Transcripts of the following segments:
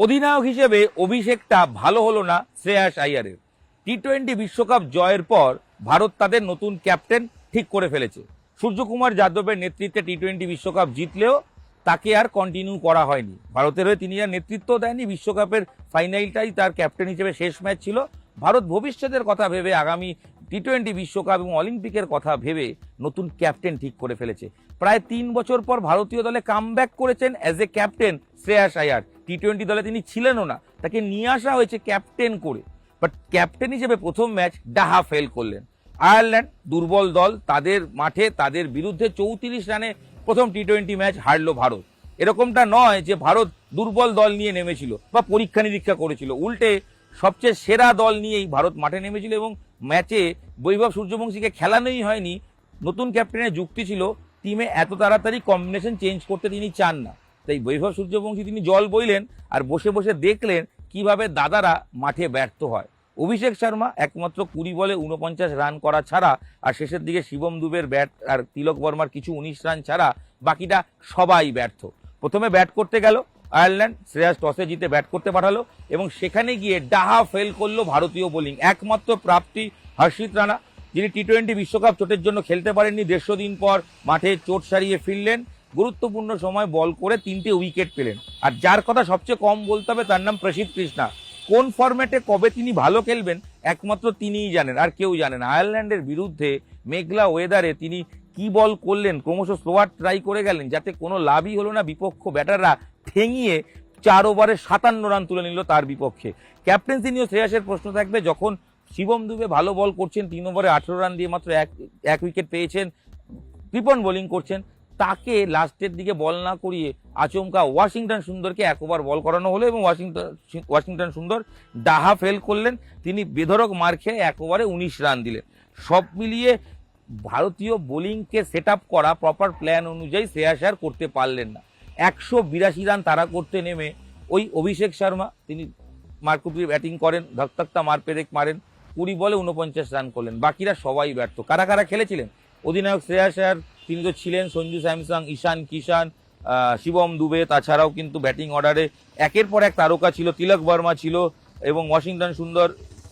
অধিনায়ক হিসেবে অভিষেকটা ভালো হলো না শ্রেয়াস আইয়ারের। টি-20 বিশ্বকাপ জয়ের পর ভারত তাদের নতুন ক্যাপ্টেন ঠিক করে ফেলেছে। সূর্যকুমার যাদবের নেতৃত্বে টি-20 বিশ্বকাপ জিতলেও তাকে আর কন্টিনিউ করা হয়নি। ভারতের হয়ে তিনি আর নেতৃত্ব দেননি। বিশ্বকাপের ফাইনালটাই তার ক্যাপ্টেন হিসেবে শেষ ম্যাচ ছিল। ভারত ভবিষ্যতের কথা ভেবে, আগামী টি-20 বিশ্বকাপ এবং অলিম্পিকের কথা ভেবে নতুন ক্যাপ্টেন ঠিক করে ফেলেছে। প্রায় 3 বছর পর ভারতীয় দলে কামব্যাক করেছেন as a captain Shreyas Iyer. টি-20 দলে তিনি ছিলেনও না, তাকে নিয়ে আসা হয়েছে ক্যাপ্টেন করে। বাট ক্যাপ্টেন হিসেবে প্রথম ম্যাচ ডাহা ফেল করলেন। আয়ারল্যান্ড দুর্বল দল, তাদের মাঠে তাদের বিরুদ্ধে 34 রানে প্রথম টি-20 ম্যাচ হারলো ভারত। এরকমটা নয় যে ভারত দুর্বল দল নিয়ে নেমেছিল বা পরীক্ষা নিরীক্ষা করেছিল, উল্টে সবচেয়ে সেরা দল নিয়েই ভারত মাঠে নেমেছিল এবং ম্যাচে বৈভব সূর্যবংশীকে খেলানোই হয়নি। নতুন ক্যাপ্টেনের যুক্তি ছিল টিমে এত তাড়াতাড়ি কম্বিনেশন চেঞ্জ করতে তিনি চান না। তাই বৈভব সূর্যবংশী তিনি জল বইলেন আর বসে বসে দেখলেন কিভাবে দাদারা মাঠে ব্যর্থ হয়। অভিষেক শর্মা একমাত্র 20 বলে 49 রান করা ছাড়া, আর শেষের দিকে শিবম দুবের ব্যাট আর তিলক বর্মার কিছু 19 রান ছাড়া বাকিটা সবাই ব্যর্থ। প্রথমে ব্যাট করতে গেল আয়ারল্যান্ড, শ্রেয়াস টসে জিতে ব্যাট করতে পাঠালো এবং সেখানে গিয়ে ডাহা ফেল করলো ভারতীয় বোলিং। একমাত্র প্রাপ্তি হর্ষিত রানা, যিনি টি-20 বিশ্বকাপ চোটের জন্য খেলতে পারেননি, 150 দিন পর মাঠে চোট সারিয়ে ফিরলেন, গুরুত্বপূর্ণ সময় বল করে 3টে উইকেট পেলেন। আর যার কথা সবচেয়ে কম বলতে হবে তার নাম প্রসিদ্ধ কৃষ্ণা। কোন ফরম্যাটে কবে তিনি ভালো খেলবেন একমাত্র তিনিই জানেন, আর কেউ জানে না। আয়ারল্যান্ডের বিরুদ্ধে মেঘলা ওয়েদারে তিনি কি বল করলেন, ক্রমশ স্লোয়ার ট্রাই করে গেলেন, যাতে কোনো লাভই হলো না। বিপক্ষ ব্যাটাররা ঠেঙিয়ে 4 ওভারে 57 রান তুলে নিল তার বিপক্ষে। ক্যাপ্টেন্সি নিয়েও শ্রেয়াসের প্রশ্ন থাকবে। যখন শিবম দুবে ভালো বল করছেন, 3 ওভারে 18 রান দিয়ে মাত্র এক উইকেট পেয়েছেন, কৃপন বোলিং করছেন, তাকে লাস্টের দিকে বল না করিয়ে আচমকা ওয়াশিংটন সুন্দরকে 1 ওভার বল করানো হলো এবং ওয়াশিংটন সুন্দর ডাহা ফেল করলেন। তিনি বেধড়ক মার খেয়ে 1 ওভারে 19 রান দিলেন। সব মিলিয়ে ভারতীয় বোলিংকে সেট আপ করা প্রপার প্ল্যান অনুযায়ী শ্রেয়াস আইয়ার করতে পারলেন না। 182 রান তারা করতে নেমে ওই অভিষেক শর্মা তিনি মারকুটরি ব্যাটিং করেন, ধকধকতা মার পেরেক মারেন, 20 বলে 49 রান করলেন। বাকিরা সবাই ব্যর্থ। কারা কারা খেলেছিলেন? অধিনায়ক শ্রেয়াস আইয়ার, তিনি তো ছিলেন সঞ্জু স্যামসং, ঈশান কিষান, শিবম দুবে, তাছাড়াও কিন্তু ব্যাটিং অর্ডারে একের পর এক তারকা ছিল, তিলক বর্মা ছিল এবং ওয়াশিংটন সুন্দর,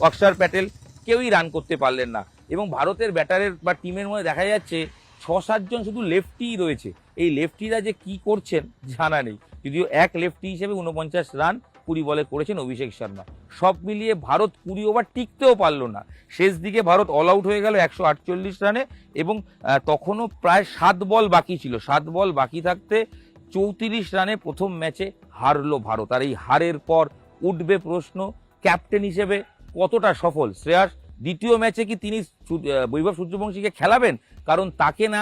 অক্ষর প্যাটেল, কেউই রান করতে পারলেন না। এবং ভারতের ব্যাটারের বা টিমের মধ্যে দেখা যাচ্ছে 6-7 জন শুধু লেফটিই রয়েছে। এই লেফটিরা যে কি করছেন জানা নেই, যদিও এক লেফটি হিসেবে 49 রান 20 বলে করেছেন অভিষেক শর্মা। সব মিলিয়ে ভারত 20 ওভার টিকতেও পারলো না। শেষ দিকে ভারত অল আউট হয়ে গেল 148 রানে এবং তখনও প্রায় 7 বল বাকি ছিল। 7 বল বাকি থাকতে 34 রানে প্রথম ম্যাচে হারলো ভারত। আর এই হারের পর উঠবে প্রশ্ন, ক্যাপ্টেন হিসেবে কতটা সফল শ্রেয়াস? দ্বিতীয় ম্যাচে কি তিনি বৈভব সূর্যবংশীকে খেলাবেন? কারণ তাকে না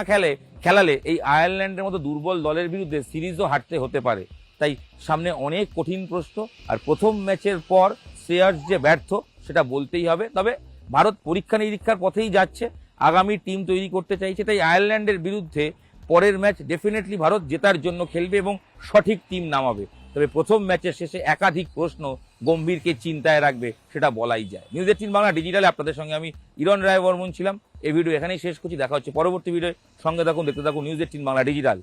খেলালে এই আয়ারল্যান্ডের মতো দুর্বল দলের বিরুদ্ধে সিরিজও হারতে হতে পারে। তাই সামনে অনেক কঠিন প্রশ্ন। আর প্রথম ম্যাচের পর শ্রেয়াস যে ব্যর্থ সেটা বলতেই হবে। তবে ভারত পরীক্ষা নিরীক্ষার পথেই যাচ্ছে, আগামী টিম তৈরি করতে চাইছে। তাই আয়ারল্যান্ডের বিরুদ্ধে পরের ম্যাচ ডেফিনেটলি ভারত জেতার জন্য খেলবে এবং সঠিক টিম নামাবে। তবে প্রথম ম্যাচের শেষে একাধিক প্রশ্ন গম্ভীরকে চিন্তায় রাখবে, সেটা বলাই যায়। নিউজ 18 বাংলা ডিজিটালে আপনাদের সঙ্গে আমি ইরন রায় বর্মন ছিলাম। এই ভিডিও এখানেই শেষ করছি। দেখা হচ্ছে পরবর্তী ভিডিও। সঙ্গে থাকুন, দেখতে থাকুন নিউজ 18 বাংলা ডিজিটাল।